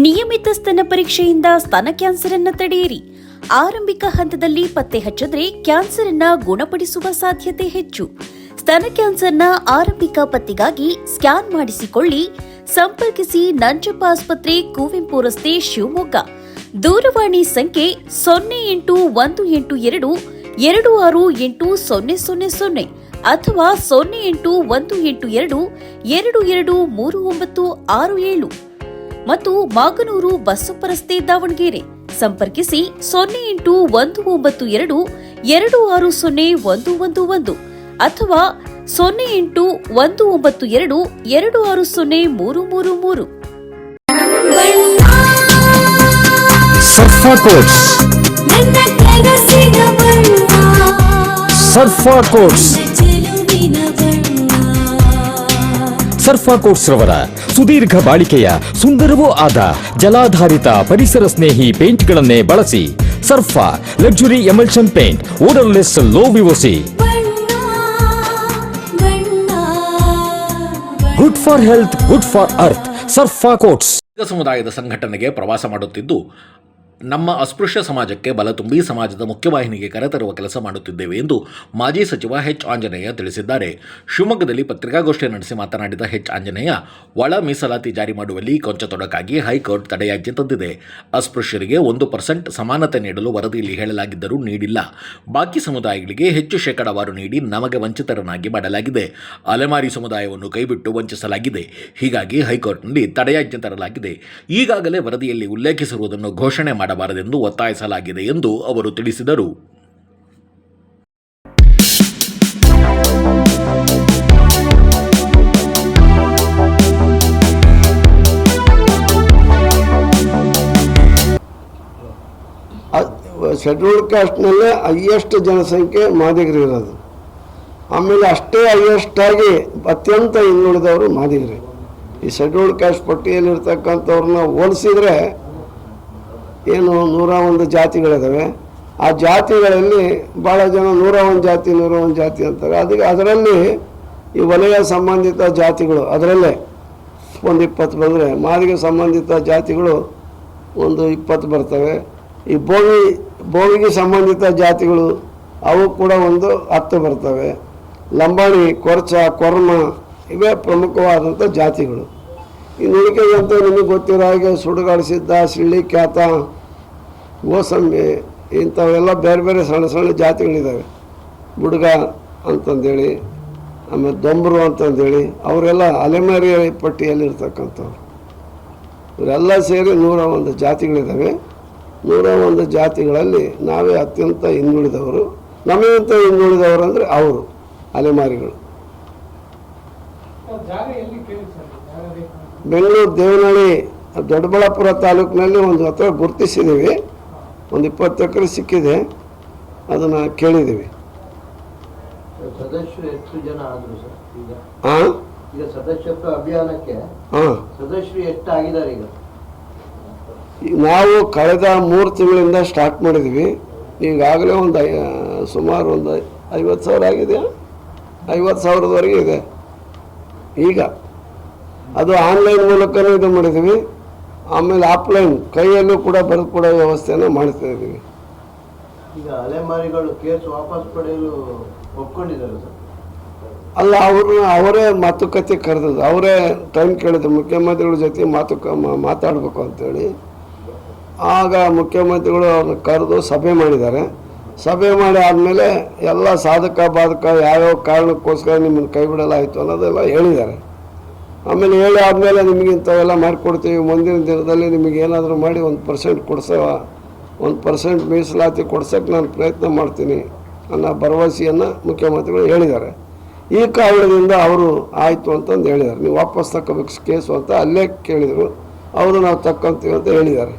ನಿಯಮಿತ ಸ್ತನ ಪರೀಕ್ಷೆಯಿಂದ ಸ್ತನ ಕ್ಯಾನ್ಸರ್ ಅನ್ನು ತಡೆಯಿರಿ. ಆರಂಭಿಕ ಹಂತದಲ್ಲಿ ಪತ್ತೆ ಹಚ್ಚಿದ್ರೆ ಕ್ಯಾನ್ಸರ್ ಅನ್ನು ಗುಣಪಡಿಸುವ ಸಾಧ್ಯತೆ ಹೆಚ್ಚು. ಸ್ತನ ಕ್ಯಾನ್ಸರ್ನ ಆರಂಭಿಕ ಪತ್ತೆಗಾಗಿ ಸ್ಕ್ಯಾನ್ ಮಾಡಿಸಿಕೊಳ್ಳಿ. ಸಂಪರ್ಕಿಸಿ ನಂಜಪ್ಪ ಆಸ್ಪತ್ರೆ, ಕುವೆಂಪು ರಸ್ತೆ, ಶಿವಮೊಗ್ಗ. ದೂರವಾಣಿ ಸಂಖ್ಯೆ 0818226800 ಅಥವಾ 0818223967 ಮತ್ತು ಮಾಗನೂರು ಬಸಪ್ಪ ರಸ್ತೆ, ದಾವಣಗೆರೆ. ಸಂಪರ್ಕಿಸಿ 0812260111 ಅಥವಾ 081922603333. ಸರ್ಫಾ ಕೋಟ್ಸ್, ಸರ್ಫಾ ಕೋಟ್ಸ್, ಸರ್ಫಾ ಕೋಟ್ಸ್ ರವರ ಸುದೀರ್ಘ ಬಾಳಿಕೆಯ ಸುಂದರವೂ ಆದ ಜಲಾಧಾರಿತ ಪರಿಸರ ಸ್ನೇಹಿ ಪೇಂಟ್ಗಳನ್ನೇ ಬಳಸಿ. Surfa luxury emulsion paint, odourless, low VOC, good for health, good for earth. Surfa coats ಸಮುದಾಯದ ಸಂಘಟನೆಗೆ ಪ್ರವಾಸ ಮಾಡುತ್ತಿದ್ದು, ನಮ್ಮ ಅಸ್ಪೃಶ್ಯ ಸಮಾಜಕ್ಕೆ ಬಲ ತುಂಬಿ ಸಮಾಜದ ಮುಖ್ಯವಾಹಿನಿಗೆ ಕರೆತರುವ ಕೆಲಸ ಮಾಡುತ್ತಿದ್ದೇವೆ ಎಂದು ಮಾಜಿ ಸಚಿವ ಎಚ್ ಆಂಜನೇಯ ತಿಳಿಸಿದ್ದಾರೆ. ಶಿವಮೊಗ್ಗದಲ್ಲಿ ಪತ್ರಿಕಾಗೋಷ್ಠಿ ನಡೆಸಿ ಮಾತನಾಡಿದ ಎಚ್ ಆಂಜನೇಯ, ಒಳ ಮೀಸಲಾತಿ ಜಾರಿ ಮಾಡುವಲ್ಲಿ ಕೊಂಚ ತೊಡಕಾಗಿ ಹೈಕೋರ್ಟ್ ತಡೆಯಾಜ್ಞೆ ತಂದಿದೆ. ಅಸ್ಪೃಶ್ಯರಿಗೆ 1% ಸಮಾನತೆ ನೀಡಲು ವರದಿಯಲ್ಲಿ ಹೇಳಲಾಗಿದ್ದರೂ ನೀಡಿಲ್ಲ. ಬಾಕಿ ಸಮುದಾಯಗಳಿಗೆ ಹೆಚ್ಚು ಶೇಕಡಾವಾರು ನೀಡಿ ನಮಗೆ ವಂಚಿತರನ್ನಾಗಿ ಮಾಡಲಾಗಿದೆ. ಅಲೆಮಾರಿ ಸಮುದಾಯವನ್ನು ಕೈಬಿಟ್ಟು ವಂಚಿಸಲಾಗಿದೆ. ಹೀಗಾಗಿ ಹೈಕೋರ್ಟ್ನಲ್ಲಿ ತಡೆಯಾಜ್ಞೆ ತರಲಾಗಿದೆ. ಈಗಾಗಲೇ ವರದಿಯಲ್ಲಿ ಉಲ್ಲೇಖಿಸಿರುವುದನ್ನು ಘೋಷಣೆ ಮಾಡಬಾರದೆಂದು ಒತ್ತಾಯಿಸಲಾಗಿದೆ ಎಂದು ಅವರು ತಿಳಿಸಿದರು. ಶೆಡ್ಯೂಲ್ಡ್ ಕಾಸ್ಟ್ನಲ್ಲೇ ಹೈಯೆಸ್ಟ್ ಜನಸಂಖ್ಯೆ ಮಾದಿಗರು ಇರೋದು. ಆಮೇಲೆ ಅಷ್ಟೇ ಹೈಯೆಸ್ಟ್ ಆಗಿ ಅತ್ಯಂತ ಹಿಂದುಳಿದವರು ಮಾದಿಗರು. ಈ ಶೆಡ್ಯೂಲ್ಡ್ ಕಾಸ್ಟ್ ಪಟ್ಟಿಯಲ್ಲಿರ್ತಕ್ಕಂಥವ್ರನ್ನ ಹೋಲಿಸಿದರೆ ಏನು 101 ಜಾತಿಗಳಿದ್ದಾವೆ. ಆ ಜಾತಿಗಳಲ್ಲಿ ಭಾಳ ಜನ 101 ಜಾತಿ ಅಂತಾರೆ. ಅದರಲ್ಲಿ ಈ ವಲಯ ಸಂಬಂಧಿತ ಜಾತಿಗಳು ಅದರಲ್ಲೇ ಒಂದು 20 ಬಂದರೆ, ಮಾದಿಗೆ ಸಂಬಂಧಿತ ಜಾತಿಗಳು ಒಂದು 20 ಬರ್ತವೆ. ಈ ಬೋವಿಗೆ ಸಂಬಂಧಿತ ಜಾತಿಗಳು ಅವು ಕೂಡ ಒಂದು 10 ಬರ್ತವೆ. ಲಂಬಾಣಿ, ಕೊರ್ಚ, ಕೊರ್ಮ ಇವೇ ಪ್ರಮುಖವಾದಂಥ ಜಾತಿಗಳು. ಇನ್ನು ಉಳಿಕೆದಂತೆ ನಿಮಗೆ ಗೊತ್ತಿರೋ ಹಾಗೆ ಸುಡುಗಾಡು ಸಿದ್ಧ, ಸಿಳ್ಳಿ ಖ್ಯಾತ, ಗೋಸಂಬಿ ಇಂಥವೆಲ್ಲ ಬೇರೆ ಬೇರೆ ಸಣ್ಣ ಸಣ್ಣ ಜಾತಿಗಳಿದ್ದಾವೆ. ಬುಡ್ಗ ಅಂತಂದೇಳಿ, ಆಮೇಲೆ ದೊಂಬರು ಅಂತಂದೇಳಿ, ಅವರೆಲ್ಲ ಅಲೆಮಾರಿ ಪಟ್ಟಿಯಲ್ಲಿರ್ತಕ್ಕಂಥವ್ರು. ಇವರೆಲ್ಲ ಸೇರಿ 101 ಜಾತಿಗಳಿದ್ದಾವೆ. 101 ಜಾತಿಗಳಲ್ಲಿ ನಾವೇ ಅತ್ಯಂತ ಹಿಂದುಳಿದವರು. ನಮಗಿಂತ ಹಿಂದುಳಿದವರು ಅಂದರೆ ಅವರು ಅಲೆಮಾರಿಗಳು. ಬೆಂಗಳೂರು ದೇವನಹಳ್ಳಿ ದೊಡ್ಡಬಳ್ಳಾಪುರ ತಾಲೂಕಿನಲ್ಲಿ ಒಂದು ಹತ್ರ ಗುರುತಿಸಿದ್ದೀವಿ. ಒಂದು 20 ಎಕರೆ ಸಿಕ್ಕಿದೆ. ಅದನ್ನು ಕೇಳಿದ್ದೀವಿ. ಸದಸ್ಯರು ಎಷ್ಟು ಜನ ಆದರು ಸರ್? ಈಗ ಸದಸ್ಯತ್ವ ಅಭಿಯಾನಕ್ಕೆ ಸದಸ್ಯರು ಎಷ್ಟು ಆಗಿದ್ದಾರೆ? ಈಗ ನಾವು ಕಳೆದ 3 ತಿಂಗಳಿಂದ ಸ್ಟಾರ್ಟ್ ಮಾಡಿದ್ವಿ. ಈಗಾಗಲೇ ಒಂದು ಸುಮಾರು ಒಂದು 50,000 ಆಗಿದೆ. 50,000ದವರೆಗೆ ಇದೆ. ಈಗ ಅದು ಆನ್ಲೈನ್ ಮೂಲಕನೂ ಇದು ಮಾಡಿದ್ದೀವಿ. ಆಮೇಲೆ ಆಫ್ಲೈನ್ ಕೈಯಲ್ಲೂ ಕೂಡ ಬರೆದು ಕೊಡೋ ವ್ಯವಸ್ಥೆಯನ್ನು ಮಾಡ್ತಾ ಇದ್ದೀವಿ. ಈಗ ಅಲೆಮಾರಿಗಳು ಕೇಸ್ ವಾಪಸ್ ಪಡೆಯಲು ಒಪ್ಕೊಂಡಿದ್ದಾರೆ ಸರ್? ಅಲ್ಲ, ಅವರೇ ಮಾತುಕತೆ ಕರೆದದ್ದು, ಅವರೇ ಟೈಮ್ ಕೇಳಿದ್ರು ಮುಖ್ಯಮಂತ್ರಿಗಳ ಜೊತೆ ಮಾತಾಡಬೇಕು ಅಂತೇಳಿ. ಆಗ ಮುಖ್ಯಮಂತ್ರಿಗಳು ಅವ್ರನ್ನ ಕರೆದು ಸಭೆ ಮಾಡಿದ್ದಾರೆ. ಸಭೆ ಮಾಡಿ ಆದಮೇಲೆ ಎಲ್ಲ ಸಾಧಕ ಬಾಧಕ ಯಾವ್ಯಾವ ಕಾರಣಕ್ಕೋಸ್ಕರ ನಿಮ್ಮನ್ನು ಕೈ ಬಿಡಲಾಯಿತು ಅನ್ನೋದೆಲ್ಲ ಹೇಳಿದ್ದಾರೆ. ಆಮೇಲೆ ಹೇಳಿ ಆದಮೇಲೆ ನಿಮಗೆ ಇಂಥವೆಲ್ಲ ಮಾಡಿಕೊಡ್ತೀವಿ, ಮುಂದಿನ ದಿನದಲ್ಲಿ ನಿಮಗೆ ಏನಾದರೂ ಮಾಡಿ 1% ಮೀಸಲಾತಿ ಕೊಡ್ಸೋಕ್ಕೆ ನಾನು ಪ್ರಯತ್ನ ಮಾಡ್ತೀನಿ ಅನ್ನೋ ಭರವಸೆಯನ್ನು ಮುಖ್ಯಮಂತ್ರಿಗಳು ಹೇಳಿದ್ದಾರೆ. ಈ ಕಾರಣದಿಂದ ಅವರು ಆಯಿತು ಅಂತಂದು ಹೇಳಿದ್ದಾರೆ. ನೀವು ವಾಪಸ್ ತಗೋಬೇಕು ಕೇಸು ಅಂತ ಅಲ್ಲೇ ಕೇಳಿದರು. ಅವರು ನಾವು ತಕ್ಕೊಂತೀವಿ ಅಂತ ಹೇಳಿದ್ದಾರೆ.